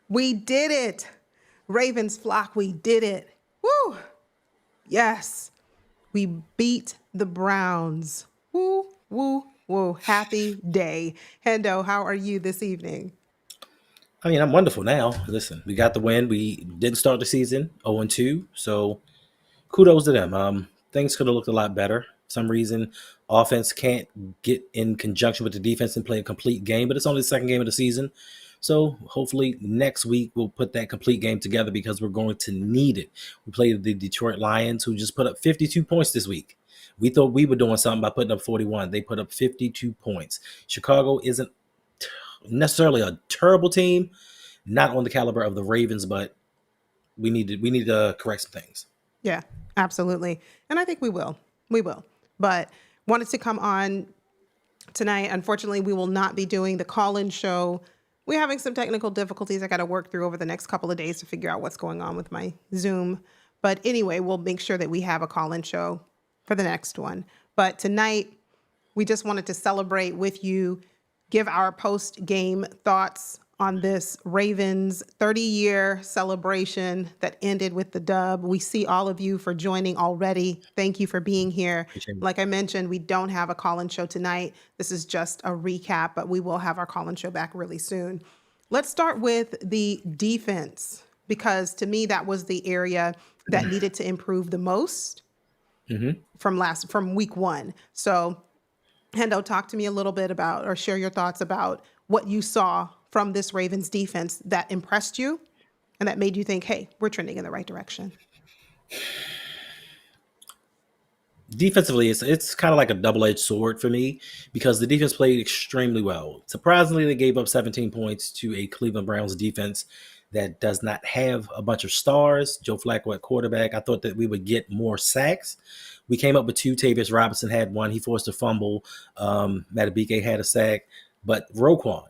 We did it. Ravens flock, we did it. Woo! Yes. We beat the Browns. Woo, woo, woo. Happy day. Hendo, how are you this evening? I mean, I'm wonderful now. Listen, we got the win. We didn't start the season 0-2, so kudos to them. Things could have looked a lot better. For some reason, offense can't get in conjunction with the defense and play a complete game, but it's only the second game of the season. So hopefully next week we'll put that complete game together because we're going to need it. We played the Detroit Lions, who just put up 52 points this week. We thought we were doing something by putting up 41. They put up 52 points. Chicago isn't necessarily a terrible team, not on the caliber of the Ravens, but we need to correct some things. Yeah, absolutely. And I think we will. We will. But wanted to come on tonight. Unfortunately, we will not be doing the call-in show. We're having some technical difficulties I got to work through over the next couple of days to figure out what's going on with my Zoom. But anyway, we'll make sure that we have a call-in show for the next one. But tonight, we just wanted to celebrate with you, give our post-game thoughts on this Ravens 30-year celebration that ended with the dub. We see all of you for joining already. Thank you for being here. Appreciate it. Like I mentioned, we don't have a call-in show tonight. This is just a recap, but we will have our call-in show back really soon. Let's start with the defense, because to me, that was the area that needed to improve the most from week one. So Hendo, talk to me a little bit about, or share your thoughts about what you saw from this Ravens defense that impressed you and that made you think, hey, we're trending in the right direction. Defensively, it's kind of like a double-edged sword for me because the defense played extremely well. Surprisingly, they gave up 17 points to a Cleveland Browns defense that does not have a bunch of stars. Joe Flacco at quarterback. I thought that we would get more sacks. We came up with two. Tavius Robinson had one. He forced a fumble. Matabike had a sack. But Roquan,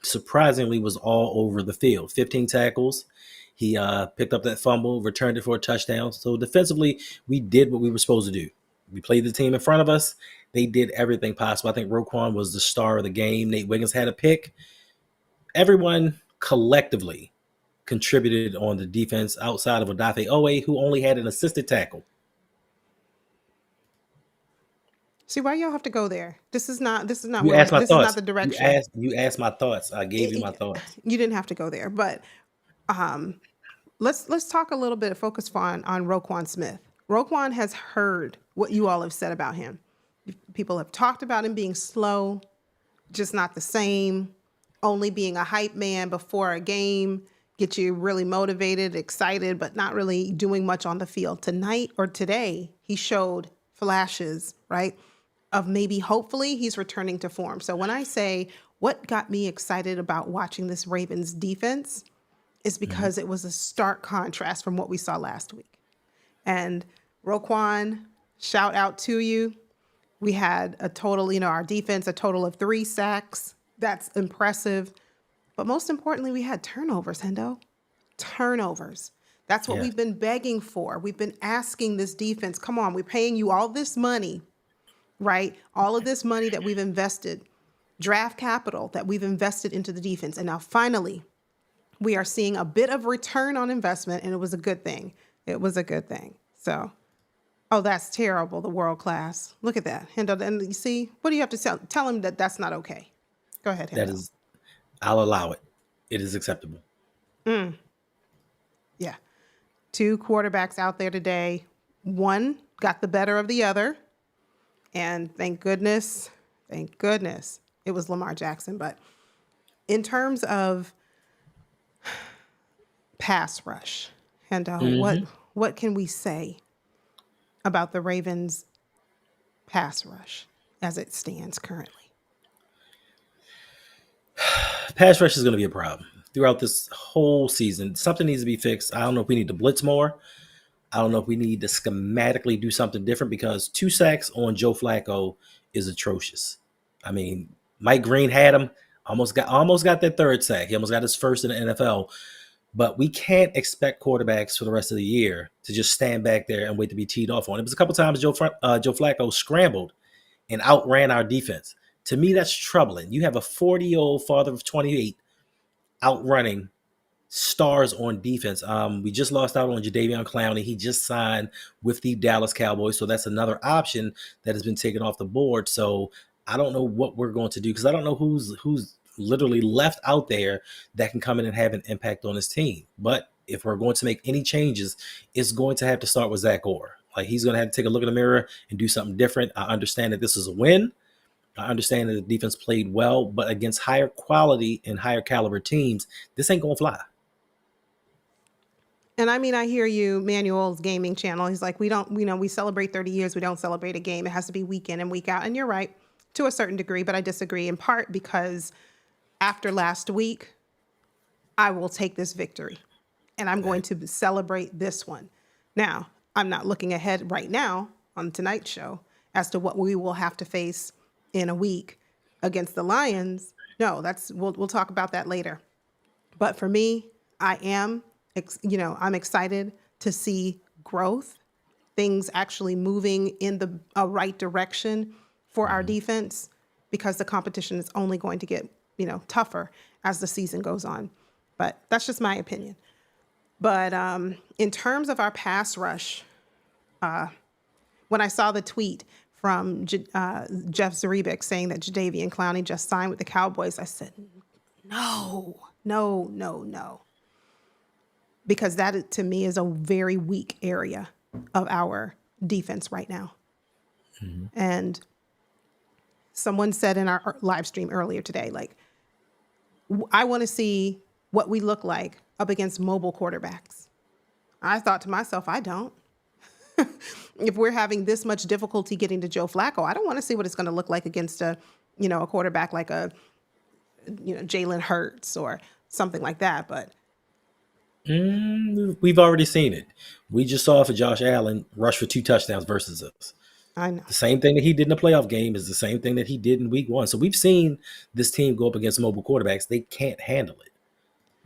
surprisingly, was all over the field. 15 tackles. He picked up that fumble, returned it for a touchdown. So defensively, we did what we were supposed to do. We played the team in front of us. They did everything possible. I think Roquan was the star of the game. Nate Wiggins had a pick. Everyone collectively contributed on the defense outside of Odafe Owe, who only had an assisted tackle. See, why y'all have to go there? This is not You where asked my this is not thoughts. the You direction. asked you asked my thoughts. I gave you my It- thoughts. you didn't have to go there, but um, let's talk a little bit, focus on Roquan Smith. Roquan has heard what you all have said about him. People have talked about him being slow, just not the same, only being a hype man before a game, get you really motivated, excited, but not really doing much on the field. Tonight or today, he showed flashes, right, of maybe hopefully he's returning to form. So when I say what got me excited about watching this Ravens defense is because it was a stark contrast from what we saw last week. And Roquan, shout out to you. We had a total, our defense, a total of 3 sacks. That's impressive. But most importantly, we had turnovers, Hendo. Turnovers. That's what Yeah. we've been begging for. We've been asking this defense, come on, we're paying you all this money, right? All of this money that we've invested, draft capital that we've invested into the defense. And now finally, we are seeing a bit of return on investment, and it was a good thing. It was a good thing. So, oh, that's terrible, the world class. Look at that. Hendo, and you see, what do you have to tell him that that's not okay? Go ahead, That Hendo. is, I'll allow it. It is acceptable. Yeah. 2 quarterbacks out there today. One got the better of the other. And thank goodness, it was Lamar Jackson. But in terms of pass rush, and what can we say about the Ravens' pass rush as it stands currently? Pass rush is going to be a problem throughout this whole season. Something needs to be fixed. I don't know if we need to blitz more. I don't know if we need to schematically do something different because 2 sacks on Joe Flacco is atrocious. I mean, Mike Green had him, almost got that 3rd sack. He almost got his first in the NFL. But we can't expect quarterbacks for the rest of the year to just stand back there and wait to be teed off on. It was a couple times Joe Flacco scrambled and outran our defense. To me, that's troubling. You have a 40-year-old father of 28 outrunning stars on defense. We just lost out on Jadeveon Clowney. He just signed with the Dallas Cowboys, so that's another option that has been taken off the board. So I don't know what we're going to do because I don't know who's literally left out there that can come in and have an impact on this team. But if we're going to make any changes, it's going to have to start with Zach Orr. Like, he's going to have to take a look in the mirror and do something different. I understand that this is a win. I understand that the defense played well, but against higher quality and higher caliber teams, this ain't going to fly. And I mean, I hear you, Manuel's gaming channel. He's like, we celebrate 30 years. We don't celebrate a game. It has to be week in and week out. And you're right to a certain degree, but I disagree in part because after last week, I will take this victory and I'm going to celebrate this one. Now, I'm not looking ahead right now on tonight's show as to what we will have to face in a week against the Lions. No, we'll talk about that later. But for me, I'm excited to see growth, things actually moving in the right direction for our defense, because the competition is only going to get, tougher as the season goes on. But that's just my opinion. But in terms of our pass rush, when I saw the tweet from Jeff Zrebiec saying that Jadeveon Clowney just signed with the Cowboys, I said, no. Because that, to me, is a very weak area of our defense right now. Mm-hmm. And someone said in our live stream earlier today, like, I want to see what we look like up against mobile quarterbacks. I thought to myself, I don't. If we're having this much difficulty getting to Joe Flacco, I don't want to see what it's going to look like against a quarterback like Jalen Hurts or something like that. But we've already seen it. We just saw for Josh Allen rush for 2 touchdowns versus us. I know. The same thing that he did in the playoff game is the same thing that he did in week 1. So we've seen this team go up against mobile quarterbacks. They can't handle it.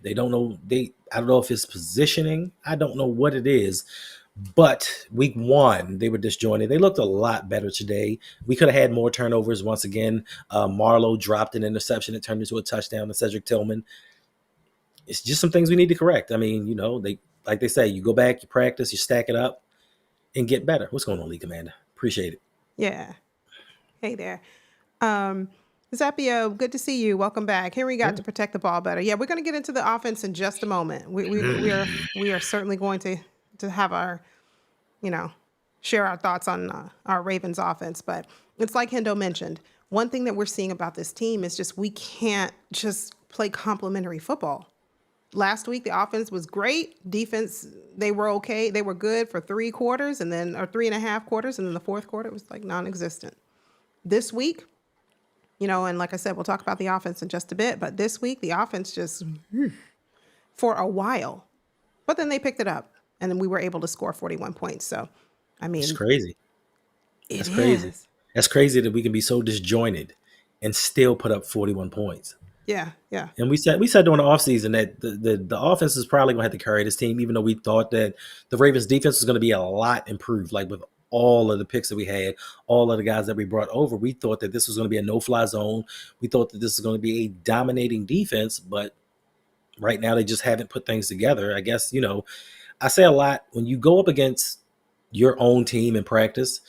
They don't know. I don't know if it's positioning. I don't know what it is. But week 1, they were disjointed. They looked a lot better today. We could have had more turnovers. Once again, Marlowe dropped an interception. It turned into a touchdown to Cedric Tillman. It's just some things we need to correct. I mean, like they say, you go back, you practice, you stack it up, and get better. What's going on, Lee Commander? Appreciate it. Yeah. Hey there. Zappio, good to see you. Welcome back. Henry got to protect the ball better. Yeah, we're going to get into the offense in just a moment. We are certainly going to have our, share our thoughts on our Ravens offense. But it's like Hendo mentioned, one thing that we're seeing about this team is just we can't just play complementary football. Last week, the offense was great. Defense, they were okay. They were good for 3 quarters or 3.5 quarters. And then the fourth quarter was like non-existent. This week, and like I said, we'll talk about the offense in just a bit. But this week, the offense just for a while. But then they picked it up. And then we were able to score 41 points. So, I mean, it's crazy. It's crazy. That's crazy that we can be so disjointed and still put up 41 points. Yeah. And we said during the offseason that the offense is probably going to have to carry this team, even though we thought that the Ravens defense was going to be a lot improved. Like with all of the picks that we had, all of the guys that we brought over, we thought that this was going to be a no-fly zone. We thought that this was going to be a dominating defense, but right now they just haven't put things together. I guess, I say a lot, when you go up against your own team in practice,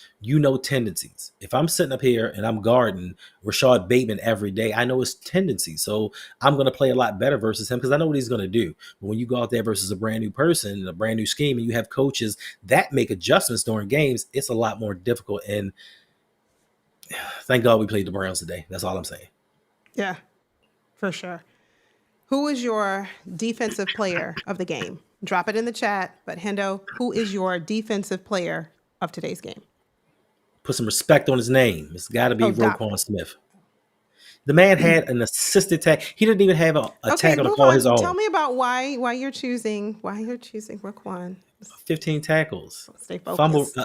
tendencies. If I'm sitting up here and I'm guarding Rashad Bateman every day, I know his tendencies. So I'm going to play a lot better versus him because I know what he's going to do. But when you go out there versus a brand new person, a brand new scheme, and you have coaches that make adjustments during games, it's a lot more difficult. And thank God we played the Browns today. That's all I'm saying. Yeah, for sure. Who is your defensive player of the game? Drop it in the chat. But Hendo, who is your defensive player of today's game? Put some respect on his name. It's got to be Roquan Smith. The man had an assisted tackle. He didn't even have a tackle to call his own. Tell me about why you're choosing Roquan. 15 tackles. Stay focused.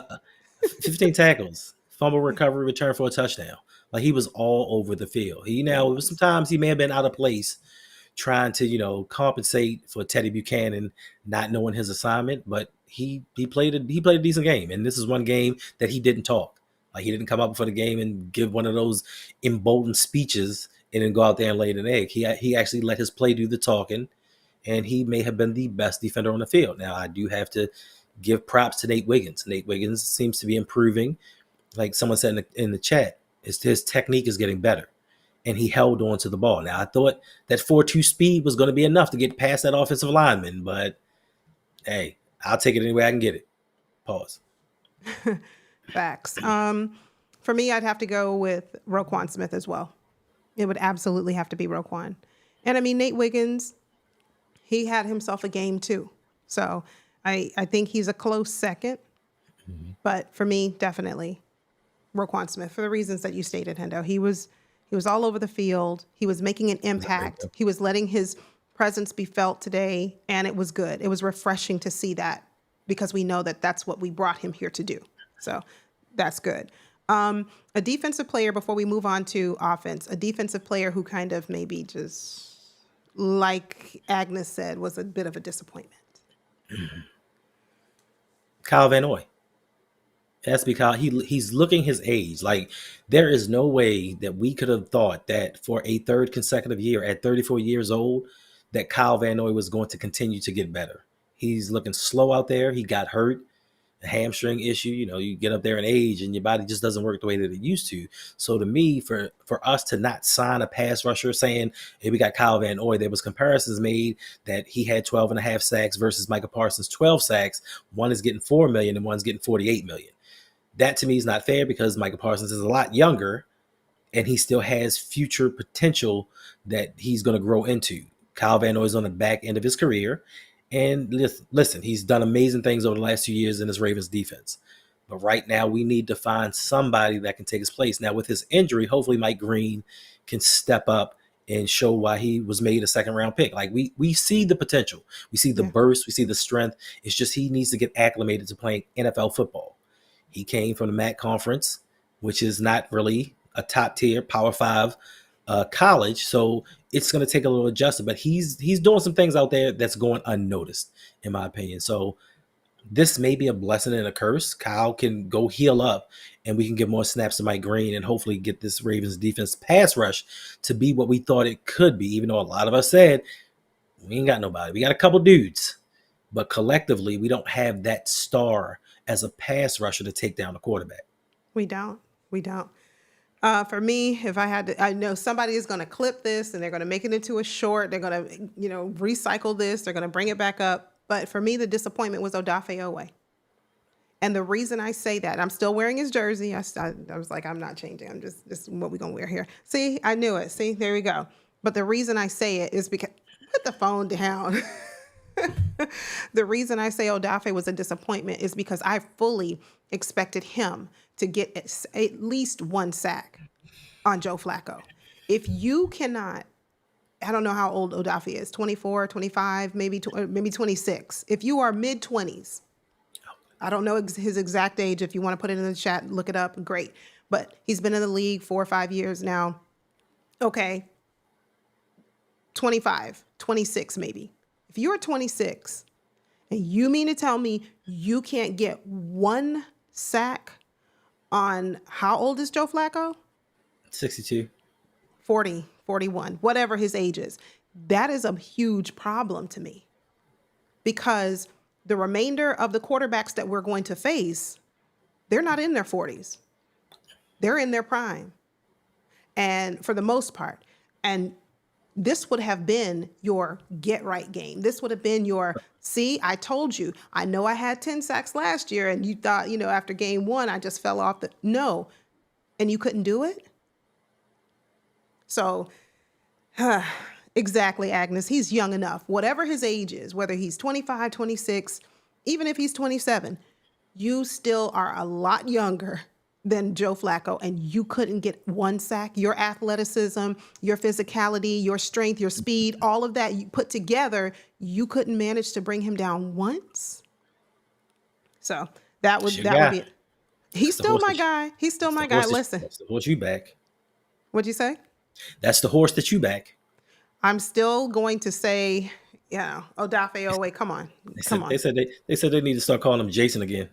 15 tackles. Fumble recovery, return for a touchdown. Like, he was all over the field. Sometimes he may have been out of place trying to, compensate for Teddy Buchanan not knowing his assignment, but he played a decent game. And this is one game that he didn't talk. Like, he didn't come up before the game and give one of those emboldened speeches and then go out there and lay an egg. He actually let his play do the talking, and he may have been the best defender on the field. Now, I do have to give props to Nate Wiggins. Nate Wiggins seems to be improving. Like someone said in the chat, his technique is getting better, and he held on to the ball. Now, I thought that 4.2 speed was going to be enough to get past that offensive lineman, but hey, I'll take it any way I can get it. Pause. Facts. For me, I'd have to go with Roquan Smith as well. It would absolutely have to be Roquan. And I mean, Nate Wiggins, he had himself a game too. So I think he's a close second. But for me, definitely Roquan Smith for the reasons that you stated, Hendo. He was all over the field. He was making an impact. He was letting his presence be felt today, and it was good. It was refreshing to see that because we know that that's what we brought him here to do. So that's good. A defensive player, before we move on to offense, a defensive player who kind of maybe just, like Agnes said, was a bit of a disappointment. Kyle Van Noy. That's because he's looking his age. Like, there is no way that we could have thought that for a third consecutive year at 34 years old, that Kyle Van Noy was going to continue to get better. He's looking slow out there. He got hurt, a hamstring issue. You know, you get up there in age and your body just doesn't work the way that it used to. So to me, for us to not sign a pass rusher saying, hey, we got Kyle Van Noy, there was comparisons made that he had 12 and a half sacks versus Micah Parsons' 12 sacks. One is getting $4 million and one's getting $48 million. That to me is not fair because Micah Parsons is a lot younger and he still has future potential that he's going to grow into. Kyle Van Noy is on the back end of his career. And listen, he's done amazing things over the last 2 years in his Ravens defense. But right now we need to find somebody that can take his place. Now with his injury, hopefully Mike Green can step up and show why he was made a second round pick. Like we see the potential. We see the burst. We see the strength. It's just he needs to get acclimated to playing NFL football. He came from the MAC conference, which is not really a top tier Power 5 college. So it's going to take a little adjustment, but he's doing some things out there that's going unnoticed, in my opinion. So this may be a blessing and a curse. Kyle can go heal up and we can give more snaps to Mike Green and hopefully get this Ravens defense pass rush to be what we thought it could be, even though a lot of us said we ain't got nobody. We got a couple dudes, but collectively we don't have that star as a pass rusher to take down the quarterback. We don't. For me, if I had to, I know somebody is going to clip this and they're going to make it into a short. They're going to, recycle this. They're going to bring it back up. But for me, the disappointment was Odafe Oweh. And the reason I say that, I'm still wearing his jersey. I was like, I'm not changing. I'm just, this is what we're going to wear here. See, I knew it. See, there we go. But the reason I say it is because, put the phone down. The reason I say Odafe was a disappointment is because I fully expected him to get at least one sack on Joe Flacco. If you cannot, I don't know how old Odafe is, 24, 25, maybe 26. If you are mid-20s, I don't know his exact age. If you want to put it in the chat, look it up, great. But he's been in the league 4 or 5 years now. Okay, 25, 26 maybe. If you're 26 and you mean to tell me you can't get one sack on, how old is Joe Flacco? 62. 40, 41, whatever his age is. That is a huge problem to me because the remainder of the quarterbacks that we're going to face, they're not in their 40s. They're in their prime. And for the most part. And this would have been your get right game. This would have been your, see, I told you, I know I had 10 sacks last year and you thought, after game 1, I just fell off no. And you couldn't do it? So, exactly, Agnes, he's young enough. Whatever his age is, whether he's 25, 26, even if he's 27, you still are a lot younger than Joe Flacco, and you couldn't get one sack. Your athleticism, your physicality, your strength, your speed, all of that you put together, you couldn't manage to bring him down once. So that would be it. He's still my guy. He's still my guy. Listen. That's the horse you back. What'd you say? That's the horse that you back. I'm still going to say, Odafe Oweh, come on. They said they need to start calling him Jason again.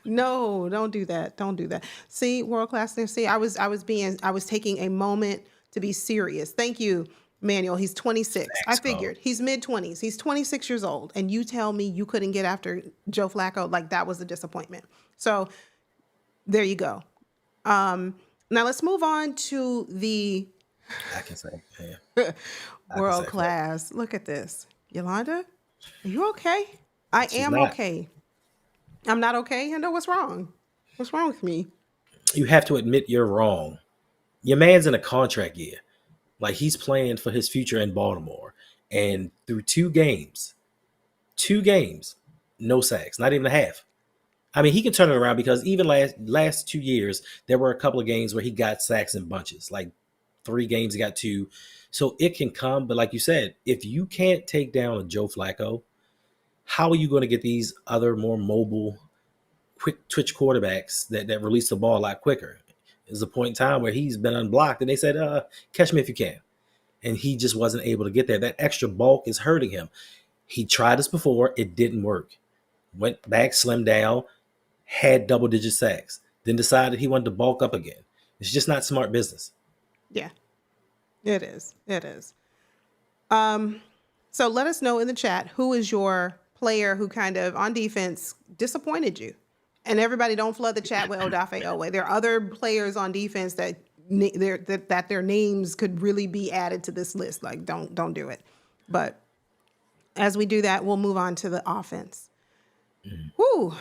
No, don't do that. Don't do that. See, world class. See, I was taking a moment to be serious. Thank you, Manuel, he's 26. I Sacks figured called. he's mid-20s. He's 26 years old. And you tell me you couldn't get after Joe Flacco? Like, that was a disappointment. So there you go. Now let's move on to the I can say, yeah. I can world say for class. Look at this. Yolanda, are you okay? I she's am not. okay. I'm not okay. I know what's wrong. What's wrong with me? You have to admit you're wrong. Your man's in a contract year. Like he's playing for his future in Baltimore. And through two games, no sacks, not even a half. I mean, he can turn it around because even last 2 years, there were a couple of games where he got sacks in bunches. Like 3 games, he got 2. So it can come. But like you said, if you can't take down a Joe Flacco, how are you going to get these other more mobile, quick twitch quarterbacks that release the ball a lot quicker? There's a point in time where he's been unblocked and they said, catch me if you can. And he just wasn't able to get there. That extra bulk is hurting him. He tried this before. It didn't work. Went back, slimmed down, had double-digit sacks, then decided he wanted to bulk up again. It's just not smart business. Yeah, it is. It is. So let us know in the chat, who is your player who kind of on defense disappointed you? And everybody don't flood the chat with Odafe Owe. There are other players on defense that their names could really be added to this list. Like, don't do it. But as we do that, we'll move on to the offense. Whew.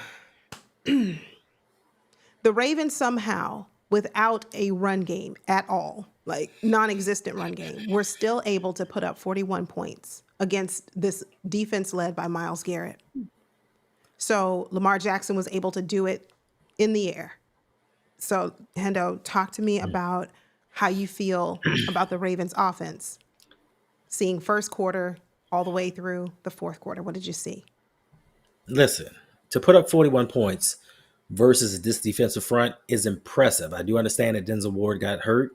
The Ravens somehow, without a run game at all, like non-existent run game, were still able to put up 41 points against this defense led by Myles Garrett. So Lamar Jackson was able to do it in the air. So Hendo, talk to me about how you feel about the Ravens offense, seeing first quarter all the way through the fourth quarter. What did you see? Listen, to put up 41 points versus this defensive front is impressive. I do understand that Denzel Ward got hurt,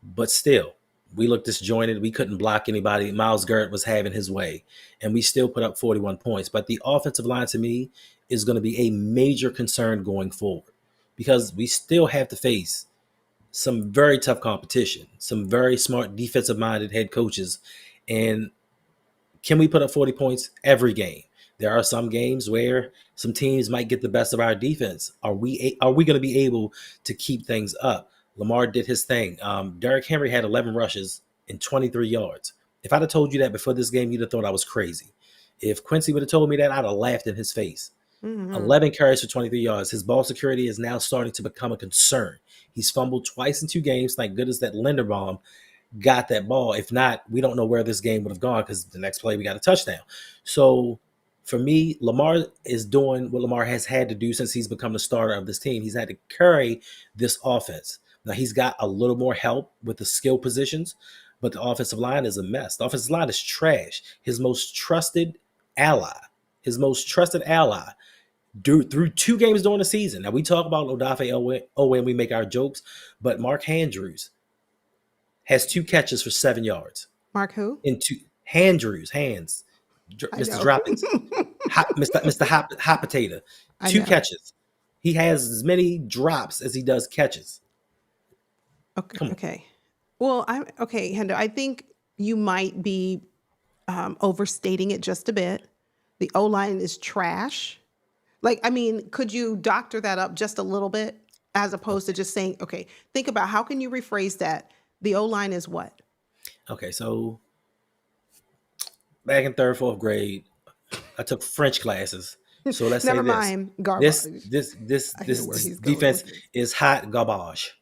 but still, we looked disjointed. We couldn't block anybody. Myles Garrett was having his way, and we still put up 41 points. But the offensive line, to me, is going to be a major concern going forward because we still have to face some very tough competition, some very smart defensive-minded head coaches. And can we put up 40 points every game? There are some games where some teams might get the best of our defense. Are we going to be able to keep things up? Lamar did his thing. Derrick Henry had 11 rushes and 23 yards. If I'd have told you that before this game, you'd have thought I was crazy. If Quincy would have told me that, I'd have laughed in his face. 11 carries for 23 yards. His ball security is now starting to become a concern. He's fumbled twice in 2 games. Thank goodness that Linderbaum got that ball. If not, we don't know where this game would have gone because the next play we got a touchdown. So for me, Lamar is doing what Lamar has had to do since he's become the starter of this team. He's had to carry this offense. Now, he's got a little more help with the skill positions, but the offensive line is a mess. The offensive line is trash. His most trusted ally, through 2 games during the season. Now, we talk about Odafe Owe and we make our jokes, but Mark Andrews has 2 catches for 7 yards. Mark who? Mr. Droppings. Mr. Hot Potato. 2 catches. He has as many drops as he does catches. Okay. Well, Hendo, I think you might be overstating it just a bit. The O-line is trash. Like, I mean, could you doctor that up just a little bit as opposed to just saying, okay, think about how can you rephrase that? The O-line is what? Okay, so back in 3rd, 4th grade, I took French classes. So let's Never say mind, garbage. this defense is hot garbage.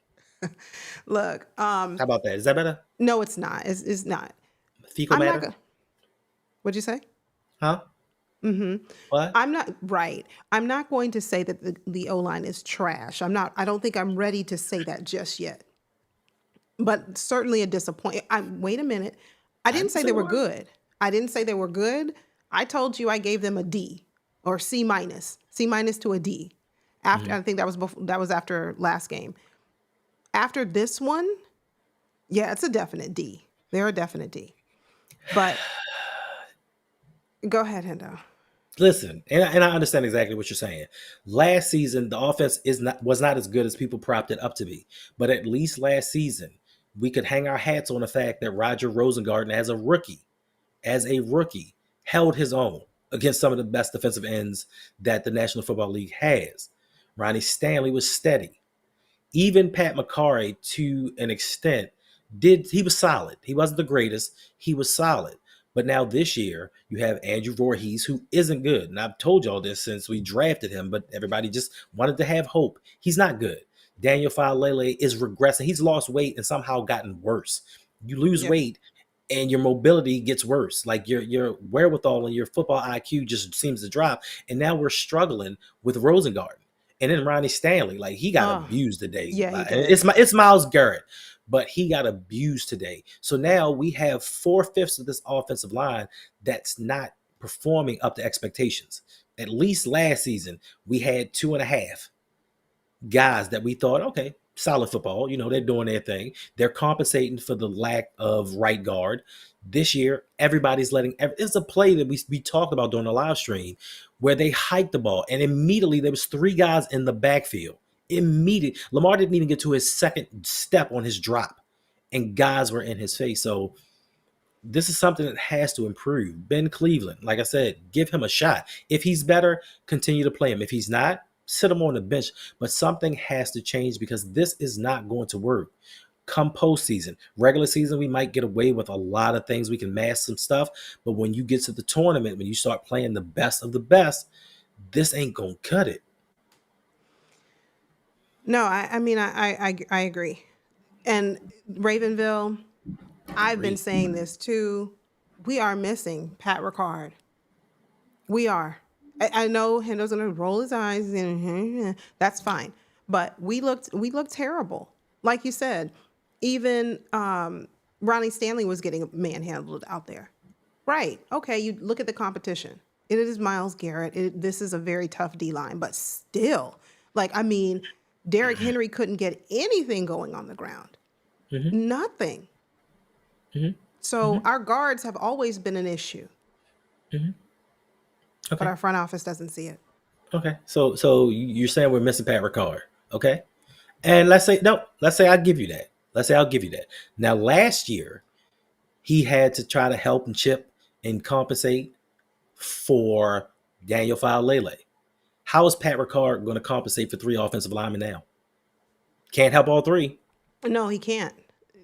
Look, how about that? Is that better? No, it's not. It's not. Fecal matter? What'd you say? Huh? What? I'm not right. I'm not going to say that the O-line is trash. I don't think I'm ready to say that just yet. But certainly a disappointment. Wait a minute. I didn't say they were good. I didn't say they were good. I told you I gave them a D or C minus to a D. After I think that was after last game. After this one, yeah, it's a definite D. They're a definite D. But go ahead, Hendo. Listen, and I understand exactly what you're saying. Last season, the offense was not as good as people propped it up to be. But at least last season, we could hang our hats on the fact that Roger Rosengarten, as a rookie, held his own against some of the best defensive ends that the National Football League has. Ronnie Stanley was steady. Even Pat McCarry, to an extent, he was solid. He wasn't the greatest. He was solid. But now this year, you have Andrew Voorhees, who isn't good. And I've told y'all this since we drafted him, but everybody just wanted to have hope. He's not good. Daniel Falele is regressing. He's lost weight and somehow gotten worse. You lose weight and your mobility gets worse. Like your wherewithal and your football IQ just seems to drop. And now we're struggling with Rosengarten. And then Ronnie Stanley, like he got abused today. Yeah, he did. It's Myles Garrett, but he got abused today. So now we have 4/5 of this offensive line that's not performing up to expectations. At least last season, we had 2.5 guys that we thought, okay, solid football. They're doing their thing. They're compensating for the lack of right guard. This year, everybody's it's a play that we talked about during the live stream where they hiked the ball and immediately there was 3 guys in the backfield. Immediately, Lamar didn't even get to his second step on his drop and guys were in his face. So this is something that has to improve. Ben Cleveland, like I said, give him a shot. If he's better, continue to play him. If he's not, sit him on the bench. But something has to change because this is not going to work. Come postseason, regular season, we might get away with a lot of things. We can mask some stuff. But when you get to the tournament, when you start playing the best of the best, this ain't going to cut it. No, I mean, I agree. And Ravenville, I've been saying this too. We are missing Pat Ricard. We are. I know Hendo's going to roll his eyes. That's fine. But we looked terrible. Like you said, even Ronnie Stanley was getting manhandled out there. Right. Okay, you look at the competition. It is Myles Garrett. This is a very tough D-line. But still, Derrick Henry couldn't get anything going on the ground. Mm-hmm. Nothing. Mm-hmm. So our guards have always been an issue. Mm-hmm. Okay. But our front office doesn't see it. Okay. So you're saying we're missing Pat Ricard. Okay. And let's say I'll give you that. Now, last year, he had to try to help and chip and compensate for Daniel Falele. How is Pat Ricard going to compensate for 3 offensive linemen now? Can't help all 3. No, he can't.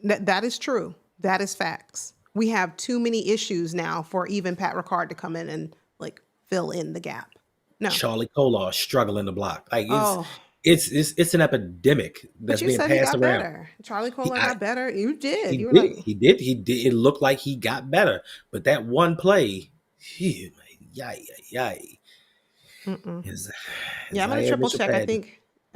That is true. That is facts. We have too many issues now for even Pat Ricard to come in and fill in the gap. No. Charlie Kolar struggling to block. It's an epidemic that's being passed around. But you said he got better. Charlie Kolar got better. You did. He did. It looked like he got better. But that one play, yay. I'm going to triple check. I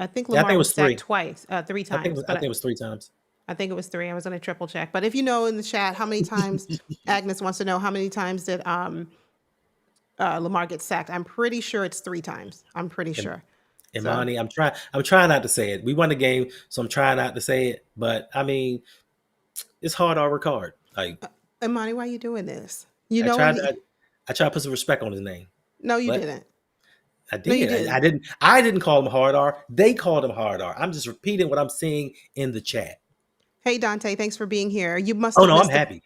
think Lamar was sacked twice, 3 times. I think it was 3 times. I think it was 3. I was going to triple check. But if you know in the chat how many times, Agnes wants to know how many times did Lamar get sacked. I'm pretty sure it's 3 times. I'm pretty sure. Imani, I'm trying not to say it. We won the game, so I'm trying not to say it. But it's hard on Ricard. Imani, why are you doing this? I tried to put some respect on his name. No, you didn't. I did. No, you didn't. I didn't call him Hard R. They called him Hard R. I'm just repeating what I'm seeing in the chat. Hey Dante, thanks for being here. You must. I'm happy.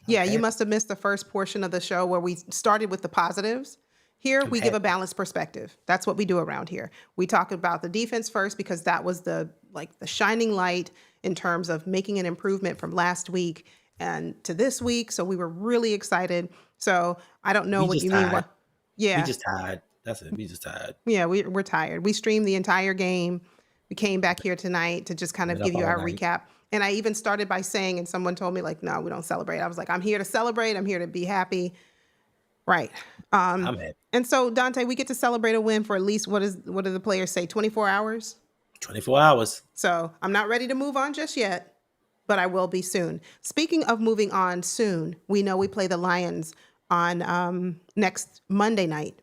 You must have missed the first portion of the show where we started with the positives. Here, we give a balanced perspective. That's what we do around here. We talk about the defense first because that was the shining light in terms of making an improvement from last week and to this week. So we were really excited. So I don't know what you mean. We just tired. That's it. We just tired. Yeah, we're tired. We streamed the entire game. We came back here tonight to just kind of give you our recap. And I even started by saying, and someone told me no, we don't celebrate. I was like, I'm here to celebrate. I'm here to be happy. Right. I'm happy. And so, Dante, we get to celebrate a win for at least, what do the players say, 24 hours? 24 hours. So I'm not ready to move on just yet, but I will be soon. Speaking of moving on soon, we know we play the Lions on next Monday night,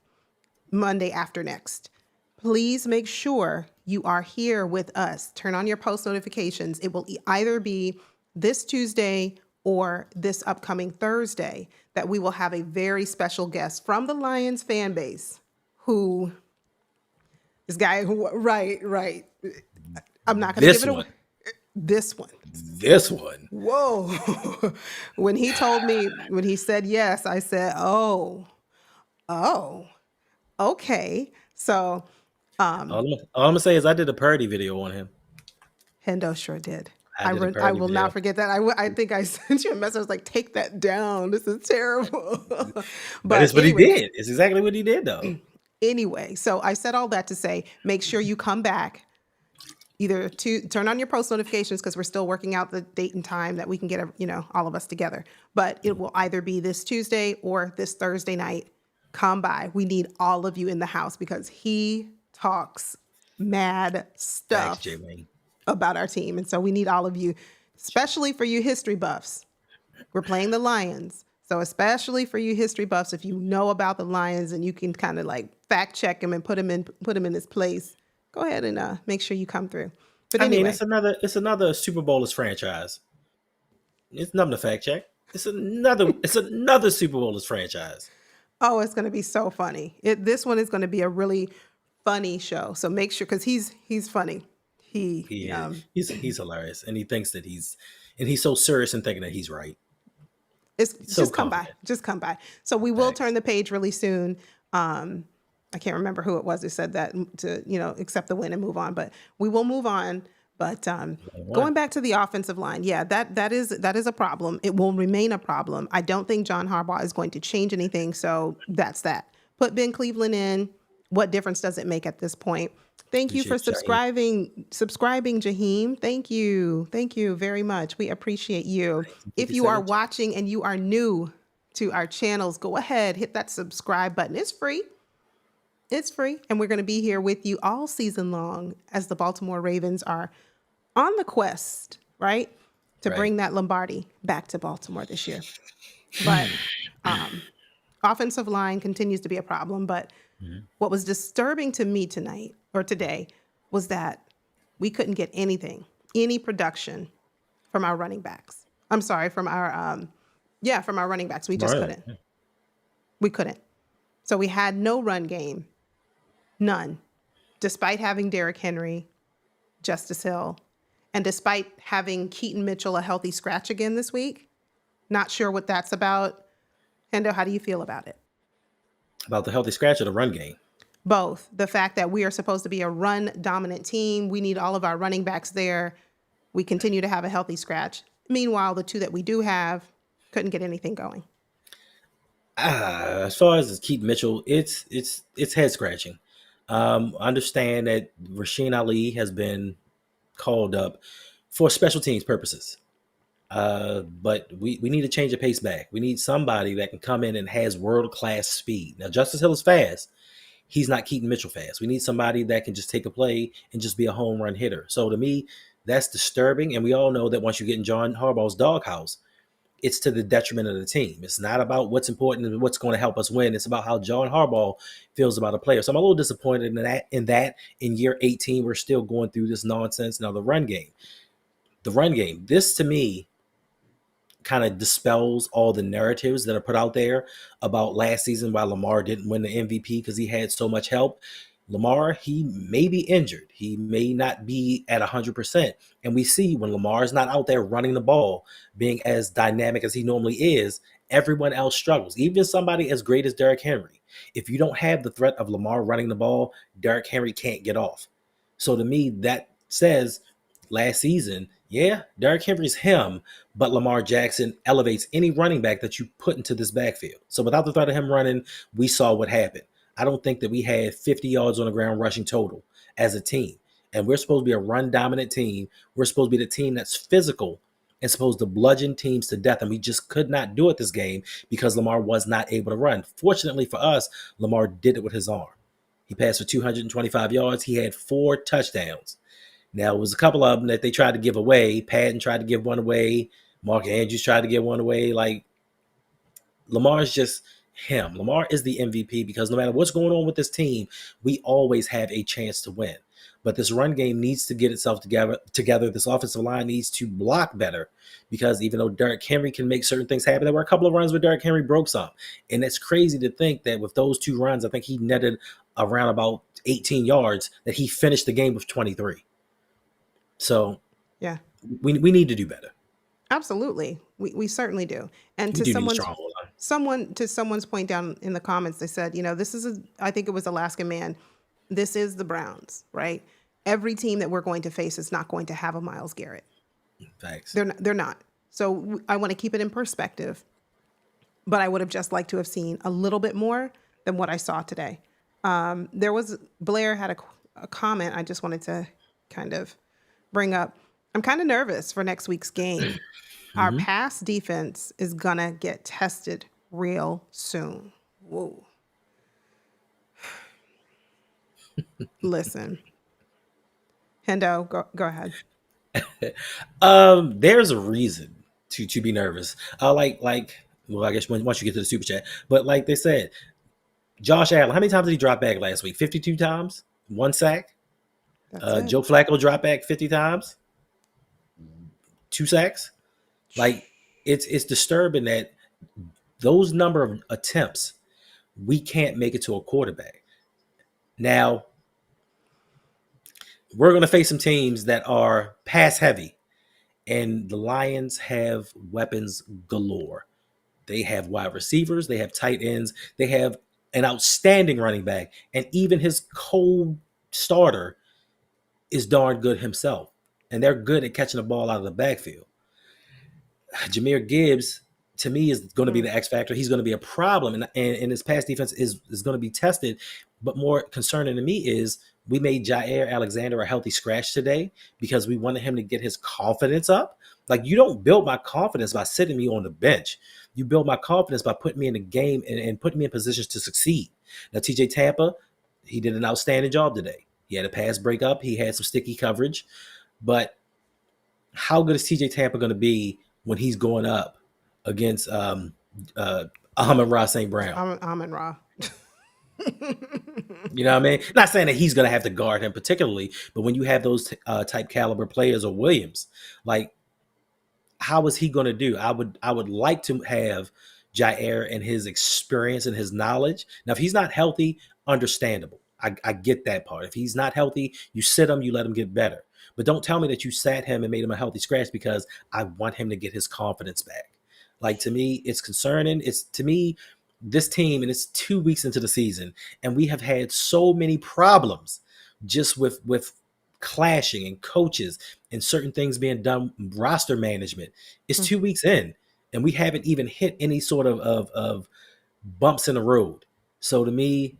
Monday after next. Please make sure you are here with us. Turn on your post notifications. It will either be this Tuesday or this upcoming Thursday that we will have a very special guest from the Lions fan base right. I'm not going to give it away. This one. This one. Whoa. When he told me, when he said yes, I said, oh, okay. So All I'm gonna say is I did a parody video on him. Hendo sure did. I did a I parody will video. not forget that. I think I sent you a message. I was like, take that down. This is terrible. But it's what he did. It's exactly what he did, though. Anyway, so I said all that to say, make sure you come back. Either to turn on your post notifications because we're still working out the date and time that we can get, all of us together. But it will either be this Tuesday or this Thursday night. Come by. We need all of you in the house because he talks mad stuff about our team. And so we need all of you, especially for you history buffs. We're playing the Lions. So especially for you history buffs, if you know about the Lions and you can kind of like fact check him and put him in his place, go ahead and make sure you come through. But anyway, it's another Super Bowl-less franchise. It's nothing to fact check. It's another Super Bowl-less franchise. Oh, it's going to be so funny. This one is going to be a really funny show. So make sure, because he's funny. He's hilarious, and he thinks that he's so serious and thinking that he's right. Just come by. So we will turn the page really soon. I can't remember who it was who said that to, accept the win and move on, but we will move on. But going back to the offensive line, yeah, that is a problem. It will remain a problem. I don't think John Harbaugh is going to change anything. So that's that. Put Ben Cleveland in. What difference does it make at this point? Thank you for subscribing, Jaheim. Thank you very much. We appreciate you. If you are watching and you are new to our channels, go ahead, hit that subscribe button. It's free. It's free. And we're going to be here with you all season long as the Baltimore Ravens are on the quest, right? To bring that Lombardi back to Baltimore this year. But offensive line continues to be a problem. But what was disturbing to me today was that we couldn't get any production from our running backs. I'm sorry, from our running backs. We just couldn't. We couldn't. So we had no run game. None. Despite having Derrick Henry, Justice Hill, and despite having Keaton Mitchell a healthy scratch again this week. Not sure what that's about. Hendo, how do you feel about it? About the healthy scratch or the run game? Both. The fact that we are supposed to be a run-dominant team. We need all of our running backs there. We continue to have a healthy scratch. Meanwhile, the two that we do have couldn't get anything going. As far as Keaton Mitchell, it's head scratching. Understand that Rasheen Ali has been called up for special teams purposes. But we need to change the pace back. We need somebody that can come in and has world-class speed. Now, Justice Hill is fast. He's not Keaton Mitchell fast. We need somebody that can just take a play and just be a home run hitter. So to me, that's disturbing. And we all know that once you get in John Harbaugh's doghouse, it's to the detriment of the team. It's not about what's important and what's going to help us win. It's about how John Harbaugh feels about a player. So I'm a little disappointed in that in year 18, we're still going through this nonsense. Now, the run game, this to me kind of dispels all the narratives that are put out there about last season why Lamar didn't win the MVP because he had so much help. Lamar, he may be injured. He may not be at 100%. And we see when Lamar is not out there running the ball, being as dynamic as he normally is, everyone else struggles. Even somebody as great as Derrick Henry. If you don't have the threat of Lamar running the ball, Derrick Henry can't get off. So to me, that says last season, yeah, Derrick Henry's him, but Lamar Jackson elevates any running back that you put into this backfield. So without the threat of him running, we saw what happened. I don't think that we had 50 yards on the ground rushing total as a team. And we're supposed to be a run-dominant team. We're supposed to be the team that's physical and supposed to bludgeon teams to death. And we just could not do it this game because Lamar was not able to run. Fortunately for us, Lamar did it with his arm. He passed for 225 yards. He had 4 touchdowns. Now, it was a couple of them that they tried to give away. Patton tried to give one away. Mark Andrews tried to give one away. Like, Lamar's just him. Lamar is the MVP because no matter what's going on with this team, we always have a chance to win. But this run game needs to get itself together. This offensive line needs to block better because even though Derrick Henry can make certain things happen, there were a couple of runs where Derrick Henry broke some. And it's crazy to think that with those 2 runs, I think he netted around about 18 yards, that he finished the game with 23. So, yeah, we need to do better. Absolutely. We certainly do. And We to do need a strong line. someone's point down in the comments, they said, this is I think it was Alaskan Man. This is the Browns, right? Every team that we're going to face is not going to have a Myles Garrett. Thanks. They're not. So I want to keep it in perspective, but I would have just liked to have seen a little bit more than what I saw today. Blair had a comment I just wanted to kind of bring up. I'm kind of nervous for next week's game. Our pass defense is going to get tested real soon. Whoa. Listen. Hendo, go ahead. There's a reason to be nervous. Well, I guess once you get to the super chat, but like they said, Josh Allen, how many times did he drop back last week? 52 times, 1 sack. Joe Flacco dropped back 50 times, 2 sacks. Like it's disturbing that those number of attempts, we can't make it to a quarterback. Now, we're going to face some teams that are pass heavy, and the Lions have weapons galore. They have wide receivers, they have tight ends, they have an outstanding running back, and even his co-starter is darn good himself. And they're good at catching the ball out of the backfield. Jahmyr Gibbs, to me, is going to be the X factor. He's going to be a problem, and his pass defense is going to be tested. But more concerning to me is we made Jair Alexander a healthy scratch today because we wanted him to get his confidence up. Like, you don't build my confidence by sitting me on the bench. You build my confidence by putting me in the game and putting me in positions to succeed. Now, TJ Tampa, he did an outstanding job today. He had a pass breakup. He had some sticky coverage. But how good is TJ Tampa going to be when he's going up against Amon-Ra St. Brown? Amon-Ra. You know what I mean? Not saying that he's going to have to guard him particularly, but when you have those type caliber players or Williams, like, how is he going to do? I would like to have Jair and his experience and his knowledge. Now, if he's not healthy, understandable. I get that part. If he's not healthy, you sit him, you let him get better. But don't tell me that you sat him and made him a healthy scratch because I want him to get his confidence back. Like, to me, it's concerning. To me, this team, and it's 2 weeks into the season, and we have had so many problems just with clashing and coaches and certain things being done, roster management. It's 2 weeks in, and we haven't even hit any sort of bumps in the road. So to me,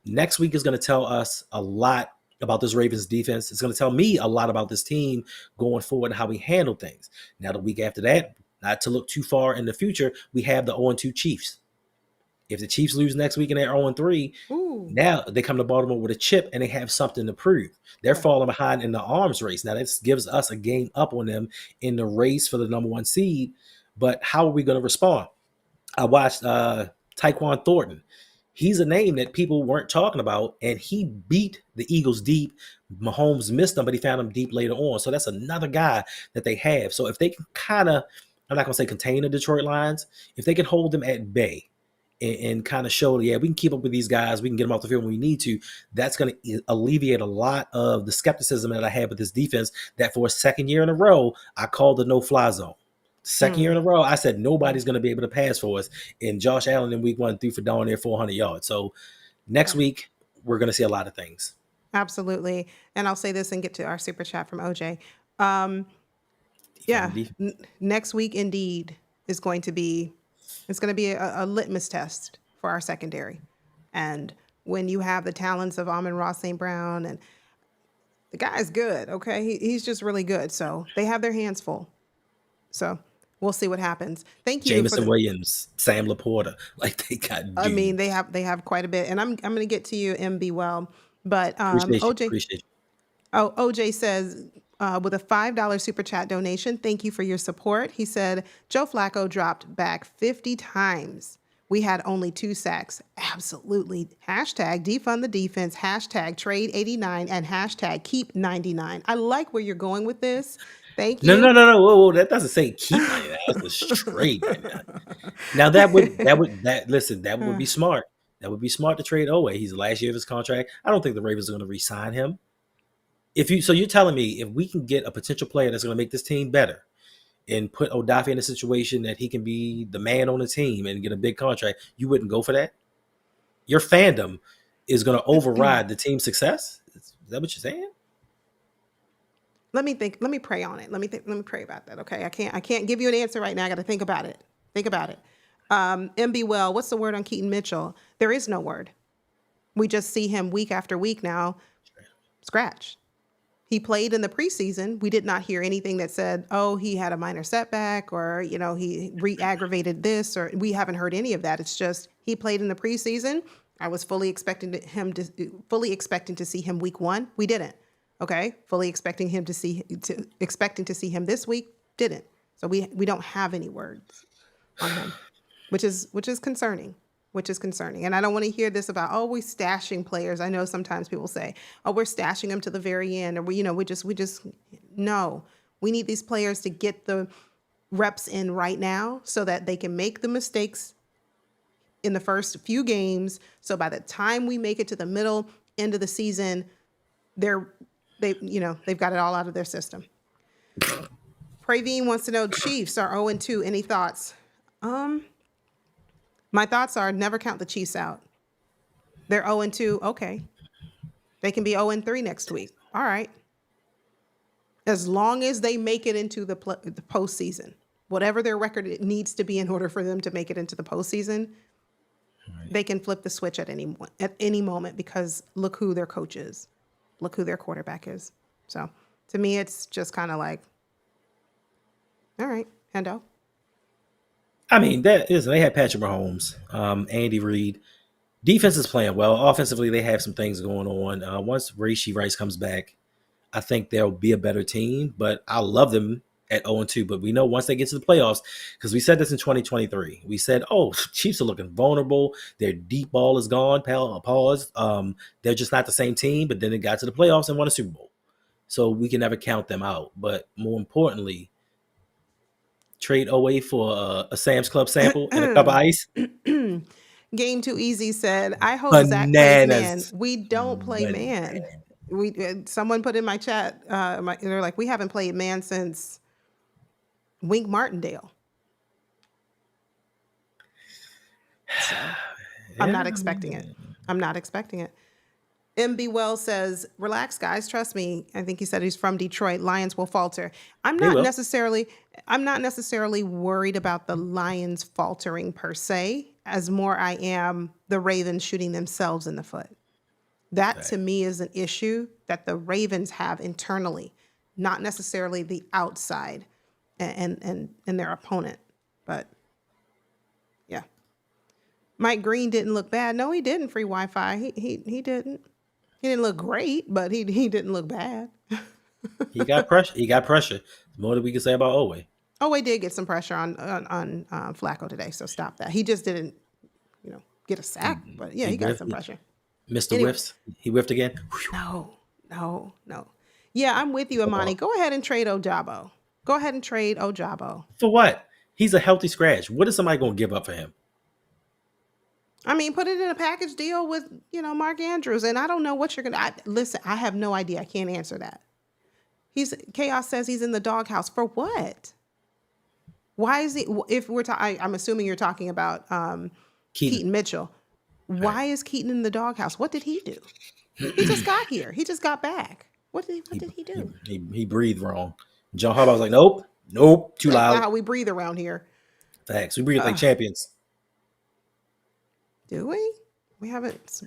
next week is going to tell us a lot about this Ravens defense. It's going to tell me a lot about this team going forward and how we handle things. Now, the week after that, not to look too far in the future, we have the 0-2 Chiefs. If the Chiefs lose next week and they're 0-3, now they come to Baltimore with a chip and they have something to prove. They're falling behind in the arms race. Now, this gives us a game up on them in the race for the number 1 seed. But how are we going to respond? I watched Tyquan Thornton. He's a name that people weren't talking about, and he beat the Eagles deep. Mahomes missed him, but he found him deep later on. So that's another guy that they have. So if they can kind of, I'm not going to say contain the Detroit Lions, if they can hold them at bay and kind of show, we can keep up with these guys, we can get them off the field when we need to, that's going to alleviate a lot of the skepticism that I had with this defense that for a second year in a row, I called the no-fly zone. Second year in a row, I said nobody's going to be able to pass for us. And Josh Allen in week 1 threw for down near 400 yards. So next week, we're going to see a lot of things. Absolutely. And I'll say this and get to our super chat from OJ. Next week indeed is going to be, it's going to be a litmus test for our secondary. And when you have the talents of Amon-Ra St. Brown, and the guy's good, okay? He's just really good. So they have their hands full. So we'll see what happens. Thank you. Jameson Williams, Sam Laporta, like they got. I mean, they have quite a bit, and I'm going to get to you, MB. Well, but Appreciate you. Oh, OJ says with a $5 super chat donation, thank you for your support. He said Joe Flacco dropped back 50 times. We had only 2 sacks. Absolutely. Hashtag defund the defense. Hashtag trade 89 and hashtag keep 99. I like where you're going with this. Thank you. No. Whoa, that doesn't say keep 99. That's a straight 99. Now that would be smart. That would be smart to trade Oweh. He's the last year of his contract. I don't think the Ravens are going to re-sign him. So you're telling me if we can get a potential player that's going to make this team better and put Odafe in a situation that he can be the man on the team and get a big contract, you wouldn't go for that? Your fandom is going to override the team's success? Is that what you're saying? Let me think. Let me pray on it. Let me pray about that. Okay. I can't give you an answer right now. I got to think about it. Think about it. MB Well, what's the word on Keaton Mitchell? There is no word. We just see him week after week now. Scratch. He played in the preseason. We did not hear anything that said, oh, he had a minor setback or, he re-aggravated this, or we haven't heard any of that. It's just he played in the preseason. I was fully expecting to see him week 1. We didn't. Okay. Fully expecting to see him this week. Didn't. So we don't have any words on him, which is concerning. And I don't want to hear this about, oh, we're stashing players. I know sometimes people say, oh, we're stashing them to the very end, or we just no. We need these players to get the reps in right now so that they can make the mistakes in the first few games. So by the time we make it to the middle end of the season, they've got it all out of their system. Praveen wants to know, Chiefs are 0-2. Any thoughts? My thoughts are never count the Chiefs out. They're 0-2. Okay. They can be 0-3 next week. All right. As long as they make it into the postseason, whatever their record it needs to be in order for them to make it into the postseason, right, they can flip the switch at any moment, because look who their coach is. Look who their quarterback is. So to me, it's just kind of like, all right, Hendo. I mean, they had Patrick Mahomes, Andy Reid. Defense is playing well. Offensively, they have some things going on. Once Rashee Rice comes back, I think they'll be a better team. But I love them at 0-2. But we know once they get to the playoffs, because we said this in 2023, we said, oh, Chiefs are looking vulnerable. Their deep ball is gone. Pause. They're just not the same team. But then they got to the playoffs and won a Super Bowl. So we can never count them out. But more importantly, trade away for a Sam's Club sample and a cup of ice. Game Too Easy said, I hope Bananas. Zach plays man. We don't play man. Someone put in my chat, they're like, we haven't played man since Wink Martindale. So, I'm not expecting it. MB Wells says, relax, guys. Trust me. I think he said he's from Detroit. Lions will falter. I'm not necessarily worried about the Lions faltering per se, as more I am the Ravens shooting themselves in the foot. That to me is an issue that the Ravens have internally, not necessarily the outside and their opponent. But yeah. Mike Green didn't look bad. No, he didn't. Free Wi-Fi. He didn't. He didn't look great, but he didn't look bad. He got pressure. More than we can say about Owe. Owe did get some pressure on Flacco today, so stop that. He just didn't, get a sack, but yeah, he got some pressure. Mr. Whiffs. He whiffed again. No. Yeah, I'm with you, Amani. Go ahead and trade Ojabo. For what? He's a healthy scratch. What is somebody going to give up for him? I mean, put it in a package deal with, Mark Andrews. And I don't know what you're going to... Listen, I have no idea. I can't answer that. Chaos says he's in the doghouse. For what? Why is he... If we're I'm assuming you're talking about Keaton Mitchell. Why is Keaton in the doghouse? What did he do? He just got here. He just got back. What did he do? He breathed wrong. John Harbaugh was like, nope, too loud. That's not how we breathe around here. Facts. We breathe like champions. Do we? We haven't.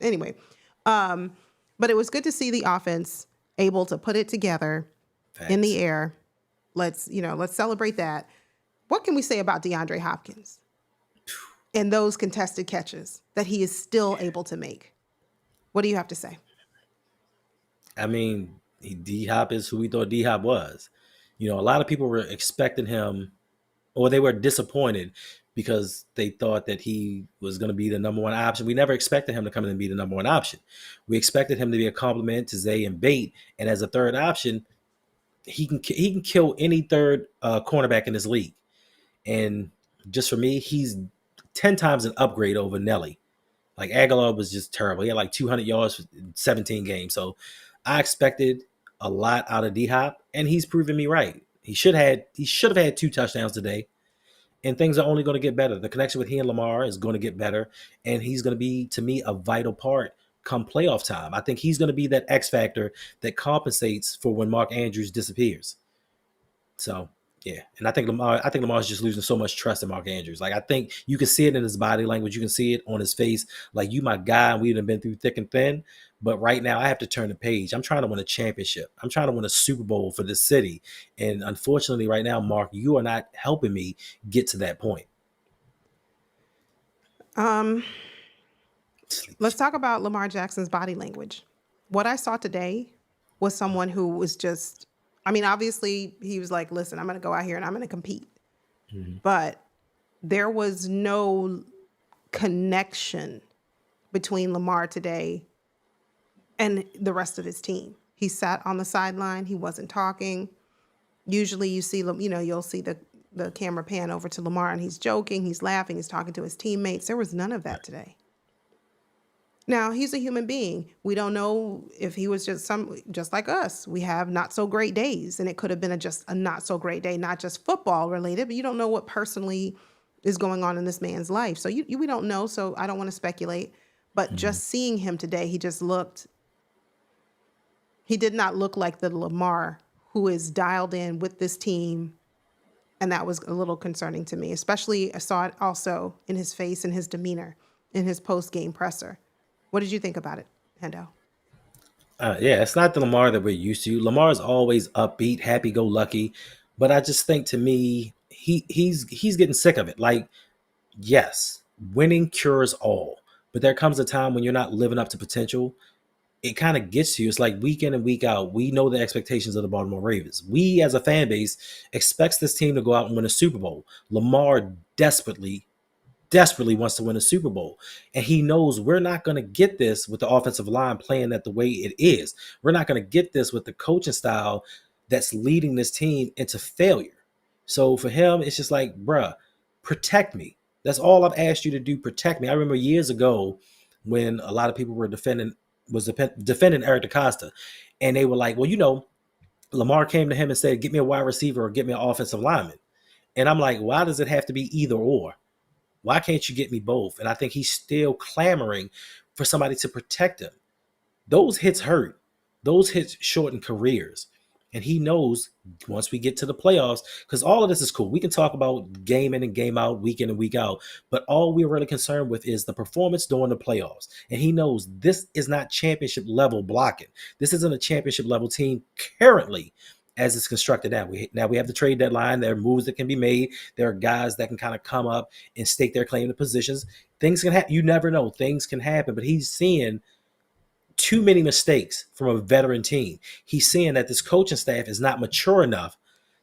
Anyway, but it was good to see the offense able to put it together in the air. Let's celebrate that. What can we say about DeAndre Hopkins and those contested catches that he is still able to make? What do you have to say? I mean, D-Hop is who we thought D-Hop was. A lot of people were expecting him, or they were disappointed because they thought that he was going to be the number one option. We never expected him to come in and be the number one option. We expected him to be a compliment to Zay and Bate, and as a third option, he can kill any third cornerback in this league. And just for me, he's 10 times an upgrade over Nelly. Like, Aguilar was just terrible. He had like 200 yards in 17 games. So I expected a lot out of D Hop, and he's proven me right. He should have had 2 touchdowns today, and things are only going to get better. The connection with he and Lamar is going to get better, and he's going to be, to me, a vital part come playoff time. I think he's going to be that X factor that compensates for when Mark Andrews disappears. So yeah, and I think Lamar's just losing so much trust in Mark Andrews. Like, I think you can see it in his body language, you can see it on his face. Like, you my guy, and we've been through thick and thin. But right now, I have to turn the page. I'm trying to win a championship. I'm trying to win a Super Bowl for this city. And unfortunately, right now, Mark, you are not helping me get to that point. Let's talk about Lamar Jackson's body language. What I saw today was someone who was just, I mean, obviously he was like, listen, I'm going to go out here and I'm going to compete. But there was no connection between Lamar today and the rest of his team. He sat on the sideline. He wasn't talking. Usually you see, you'll see the camera pan over to Lamar and he's joking, he's laughing, he's talking to his teammates. There was none of that today. Now, he's a human being. We don't know if he was just like us. We have not so great days, and it could have been just a not so great day, not just football related, but you don't know what personally is going on in this man's life. So we don't know, so I don't want to speculate. But just seeing him today, he did not look like the Lamar who is dialed in with this team. And that was a little concerning to me, especially I saw it also in his face and his demeanor in his post-game presser. What did you think about it, Hendo? Yeah, it's not the Lamar that we're used to. Lamar's always upbeat, happy-go-lucky, but I just think, to me, he's getting sick of it. Like, yes, winning cures all, but there comes a time when you're not living up to potential. It kind of gets to you. It's like week in and week out, we know the expectations of the Baltimore Ravens. We, as a fan base, expects this team to go out and win a Super Bowl. Lamar desperately wants to win a Super Bowl. And he knows we're not going to get this with the offensive line playing that the way it is. We're not going to get this with the coaching style that's leading this team into failure. So for him, it's just like, bruh, protect me. That's all I've asked you to do, protect me. I remember years ago when a lot of people were defending Eric DaCosta, and they were like, well, Lamar came to him and said, get me a wide receiver or get me an offensive lineman. And I'm like, why does it have to be either or? Why can't you get me both? And I think he's still clamoring for somebody to protect him. Those hits hurt. Those hits shorten careers. And he knows once we get to the playoffs, because all of this is cool. We can talk about game in and game out, week in and week out, but all we're really concerned with is the performance during the playoffs. And he knows this is not championship level blocking. This isn't a championship level team currently as it's constructed now. We have the trade deadline. There are moves that can be made. There are guys that can kind of come up and stake their claim to positions. Things can happen. You never know. Things can happen. But he's seeing too many mistakes from a veteran team. He's seeing that this coaching staff is not mature enough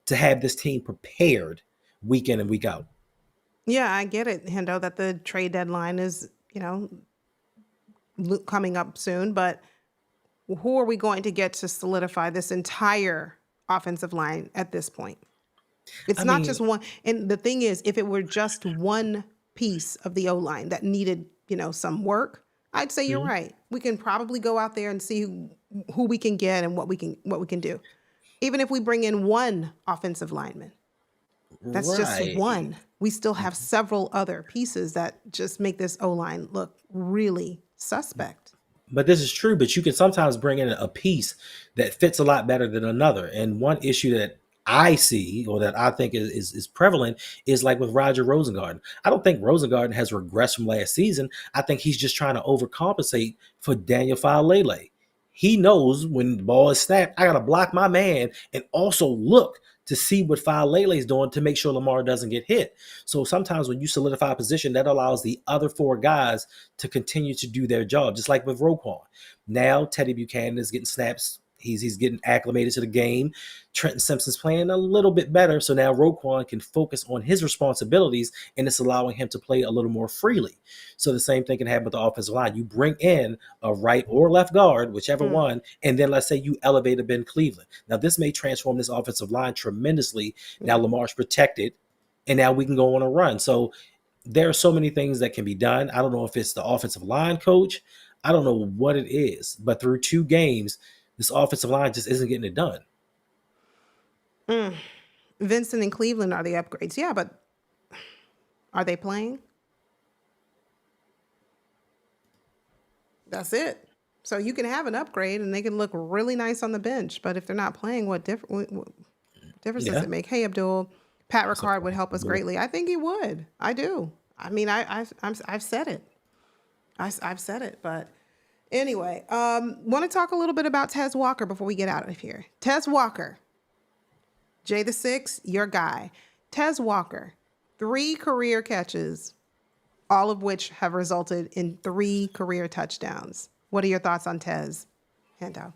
to have this team prepared week in and week out. Yeah, I get it, Hendo, that the trade deadline is, coming up soon. But who are we going to get to solidify this entire offensive line at this point? It's not just one. And the thing is, if it were just one piece of the O-line that needed, some work, I'd say you're right. We can probably go out there and see who we can get and what we can do. Even if we bring in one offensive lineman, that's just one. We still have several other pieces that just make this O-line look really suspect. But this is true, but you can sometimes bring in a piece that fits a lot better than another. And one issue that I see, or that I think is prevalent, is like with Roger Rosengarten. I don't think Rosengarten has regressed from last season. I think he's just trying to overcompensate for Daniel Falele. He knows when the ball is snapped, I got to block my man and also look to see what Falele is doing to make sure Lamar doesn't get hit. So sometimes when you solidify a position, that allows the other 4 guys to continue to do their job, just like with Roquan. Now Teddy Buchanan is getting snaps. He's getting acclimated to the game. Trenton Simpson's playing a little bit better, so now Roquan can focus on his responsibilities, and it's allowing him to play a little more freely. So the same thing can happen with the offensive line. You bring in a right or left guard, whichever one, and then let's say you elevate a Ben Cleveland. Now this may transform this offensive line tremendously. Now Lamar's protected, and now we can go on a run. So there are so many things that can be done. I don't know if it's the offensive line coach. I don't know what it is, but through 2 games, This offensive line just isn't getting it done. Vincent and Cleveland are the upgrades. Yeah, but are they playing? That's it. So you can have an upgrade and they can look really nice on the bench, but if they're not playing, what difference does Yeah. it make? Hey, Abdul, Pat So, Ricard would help us greatly. I think he would. I do. I mean, I've said it. I've said it. But anyway, want to talk a little bit about Tez Walker before we get out of here. Tez Walker, Jay the Six, your guy. Tez Walker, 3 career catches, all of which have resulted in 3 career touchdowns. What are your thoughts on Tez, Hendo?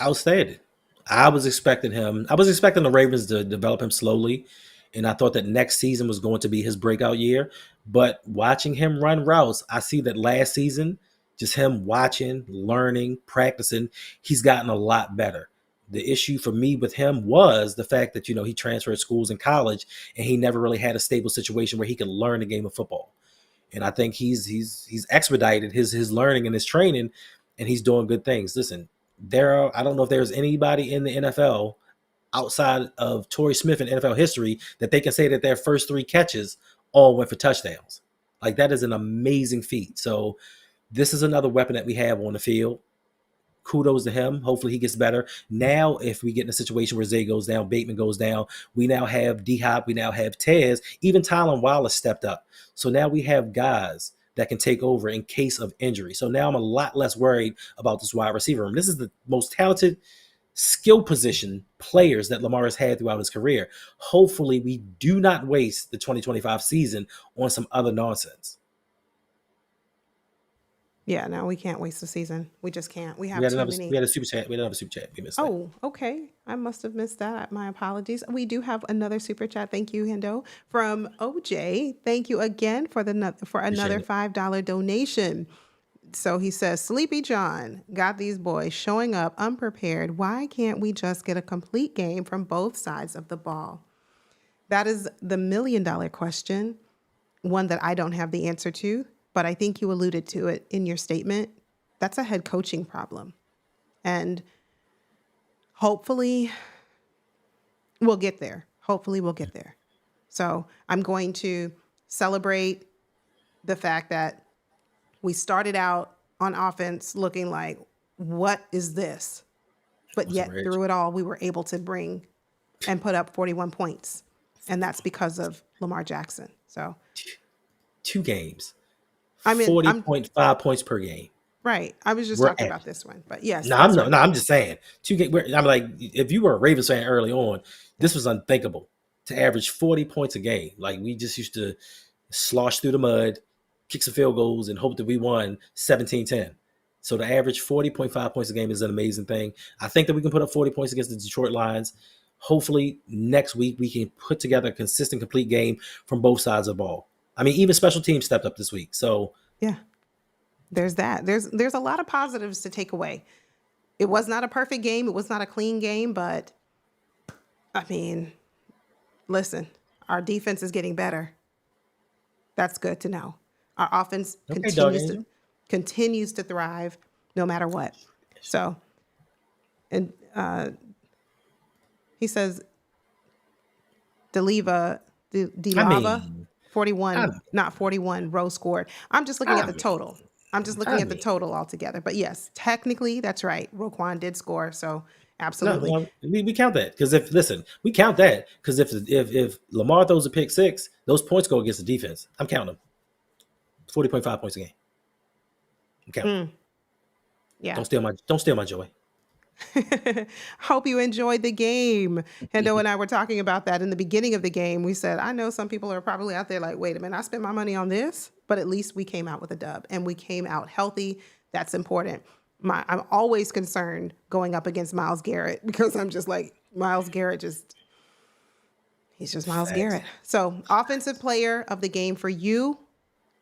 outstanding. I was expecting the Ravens to develop him slowly, and I thought that next season was going to be his breakout year. But watching him run routes, I see that last season, just him watching, learning, practicing, he's gotten a lot better. The issue for me with him was the fact that, he transferred schools in college and he never really had a stable situation where he could learn the game of football. And I think he's expedited his learning and his training, and he's doing good things. Listen, I don't know if there's anybody in the NFL outside of Torrey Smith in NFL history that they can say that their first 3 catches all went for touchdowns. Like, that is an amazing feat. So this is another weapon that we have on the field. Kudos to him. Hopefully he gets better. Now, if we get in a situation where Zay goes down, Bateman goes down, we now have D-Hop, we now have Tez, even Tylen Wallace stepped up. So now we have guys that can take over in case of injury. So now I'm a lot less worried about this wide receiver room. This is the most talented skill position players that Lamar has had throughout his career. Hopefully we do not waste the 2025 season on some other nonsense. Yeah, no, we can't waste the season. We just can't. We have We had too another many. we had a super chat. We had another super chat. We missed that. Oh, okay. I must have missed that. My apologies. We do have another super chat. Thank you, Hendo, from OJ. Thank you again for another $5 donation. So he says, Sleepy John, got these boys showing up unprepared. Why can't we just get a complete game from both sides of the ball? That is the $1 million question, one that I don't have the answer to, but I think you alluded to it in your statement. That's a head coaching problem. And hopefully we'll get there. So I'm going to celebrate the fact that we started out on offense looking like, what is this? But yet through it all, we were able to bring and put up 41 points. And that's because of Lamar Jackson. So 2 games. I mean, 40.5 points per game. Right. I was just talking about this one, but yes. I'm just saying 2 games. I'm like, if you were a Ravens fan early on, this was unthinkable to average 40 points a game. Like, we just used to slosh through the mud, kick some field goals, and hope that we won 17-10. So to average 40.5 points a game is an amazing thing. I think that we can put up 40 points against the Detroit Lions. Hopefully next week we can put together a consistent, complete game from both sides of the ball. I mean, even special teams stepped up this week. So yeah, there's that. There's a lot of positives to take away. It was not a perfect game. It was not a clean game, but I mean, listen, our defense is getting better. That's good to know. Our offense continues to thrive no matter what. So, and he says, Delava, 41, not 41, Rowe scored. I'm just looking at the total. I'm just looking at the total altogether. But yes, technically, that's right. Roquan did score, so absolutely. No, we count that because we count that because if Lamar throws a pick 6, those points go against the defense. I'm counting them. 40.5 points a game. I'm counting. Yeah. Don't steal my joy. Hope you enjoyed the game. Hendo and I were talking about that in the beginning of the game. We said, I know some people are probably out there like, wait a minute, I spent my money on this, but at least we came out with a dub and we came out healthy. That's important. I'm always concerned going up against Myles Garrett because I'm just like, Myles Garrett he's just Myles Garrett. So offensive player of the game for you,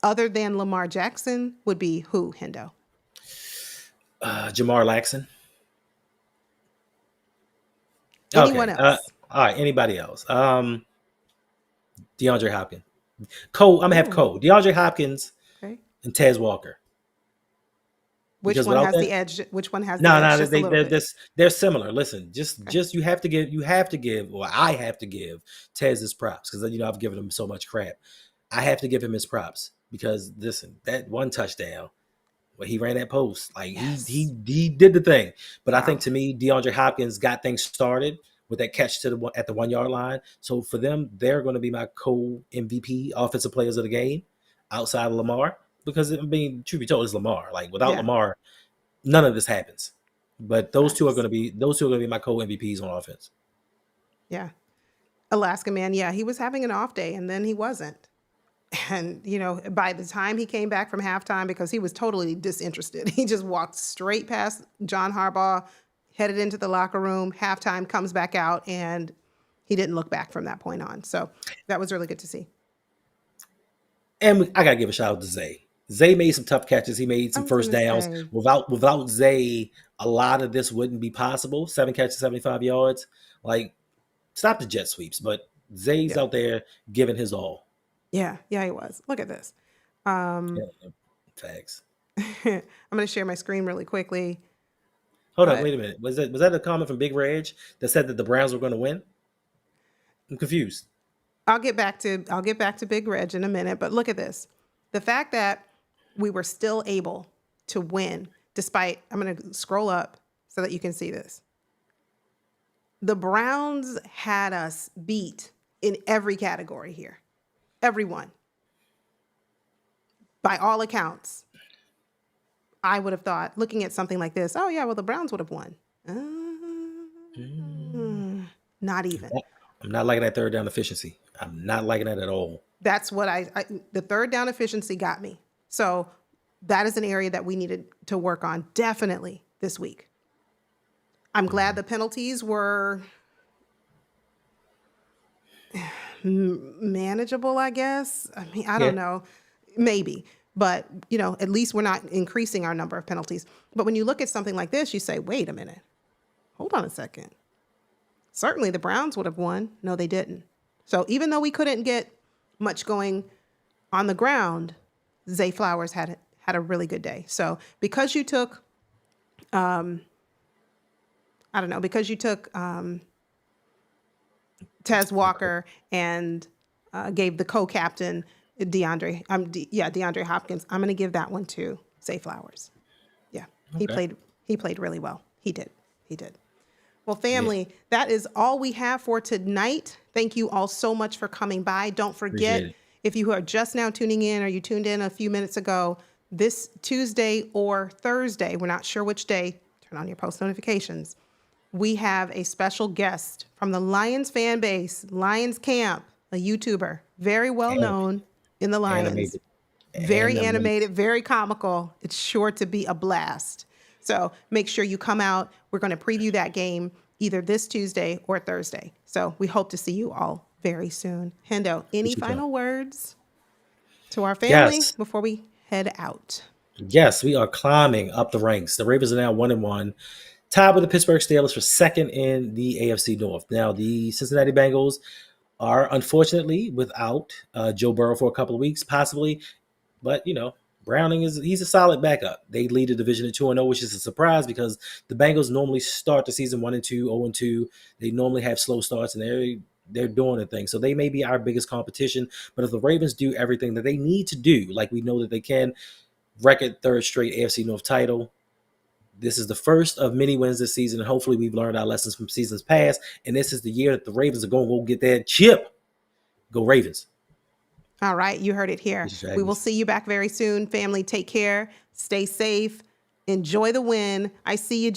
other than Lamar Jackson, would be who, Hendo? Jamar Laxon. Anyone else? All right, anybody else? DeAndre Hopkins. Cole, I'm going to have Cole. DeAndre Hopkins and Tez Walker. Which because one without has that, the edge? Which one has the no, edge? no, Just a little they're bit. this they're similar. Listen, Okay. just you have to give, or I have to give Tez his props because I've given him so much crap. I have to give him his props because listen, that one touchdown where he ran that post, like Yes. he did the thing. But I think Wow. to me, DeAndre Hopkins got things started with that catch to the at the 1 yard line. So for them, they're going to be my co MVP offensive players of the game outside of Lamar because I mean, truth be told, it's Lamar. Like without Yeah. Lamar, none of this happens. But Facts. those two are going to be my co MVPs on offense. Yeah. Alaska Man. Yeah, he was having an off day, and then he wasn't. And by the time he came back from halftime, because he was totally disinterested, he just walked straight past John Harbaugh, headed into the locker room. Halftime, comes back out, and he didn't look back from that point on. So that was really good to see. And I gotta give a shout out to Zay. Zay made some tough catches. He made I some was first gonna downs. say, Without Zay, a lot of this wouldn't be possible. 7 catches, 75 yards. Like stop the jet sweeps, but Zay's yeah, out there giving his all. yeah, yeah, he was. Look at this. Um, Yeah, facts. I'm gonna share my screen really quickly, Hold up, but wait a minute. Was that a comment from Big Reg that said that the Browns were going to win? I'm confused. I'll get back to Big Reg in a minute. But look at this. The fact that we were still able to win despite, I'm going to scroll up so that you can see this. The Browns had us beat in every category here. Everyone. By all accounts. I would have thought, looking at something like this, oh yeah, well the Browns would have won. Not even. I'm not liking that third down efficiency. I'm not liking that at all. That's what the third down efficiency got me. So that is an area that we needed to work on definitely this week. I'm glad the penalties were manageable, I guess. I mean, I Yeah. don't know, maybe, but at least we're not increasing our number of penalties. But when you look at something like this, you say, wait a minute, hold on a second. Certainly the Browns would have won. No, they didn't. So even though we couldn't get much going on the ground, Zay Flowers had a really good day. So because you took, because you took Tez Walker and gave the co-captain DeAndre Hopkins, I'm going to give that one to Zay Flowers. Yeah, he Okay. played really well. He did. Well, Yeah. family, that is all we have for tonight. Thank you all so much for coming by. Don't Appreciate forget, it. if you are just now tuning in or you tuned in a few minutes ago, this Tuesday or Thursday, we're not sure which day, turn on your post notifications. We have a special guest from the Lions fan base, Lions Camp, a YouTuber, very well And known in the Lions. animated. Very Animated. animated, very comical. It's sure to be a blast. So make sure you come out. We're going to preview that game either this Tuesday or Thursday. So we hope to see you all very soon. Hendo, any Appreciate y'all. final words to our family Yes. before we head out? Yes, we are climbing up the ranks. The Ravens are now 1-1, tied with the Pittsburgh Steelers for second in the AFC North. Now, the Cincinnati Bengals are unfortunately without Joe Burrow for a couple of weeks, possibly. But Browning he's a solid backup. They lead the division at 2-0, which is a surprise because the Bengals normally start the season 1-2, 0-2. They normally have slow starts, and they're doing the thing. So they may be our biggest competition. But if the Ravens do everything that they need to do, like we know that they can, record third straight AFC North title. This is the first of many wins this season, and hopefully we've learned our lessons from seasons past. And this is the year that the Ravens are going to go get that chip. Go Ravens. All right, you heard it here. This is We will Dragons. see you back very soon. Family, take care. Stay safe. Enjoy the win. I see you, Joe.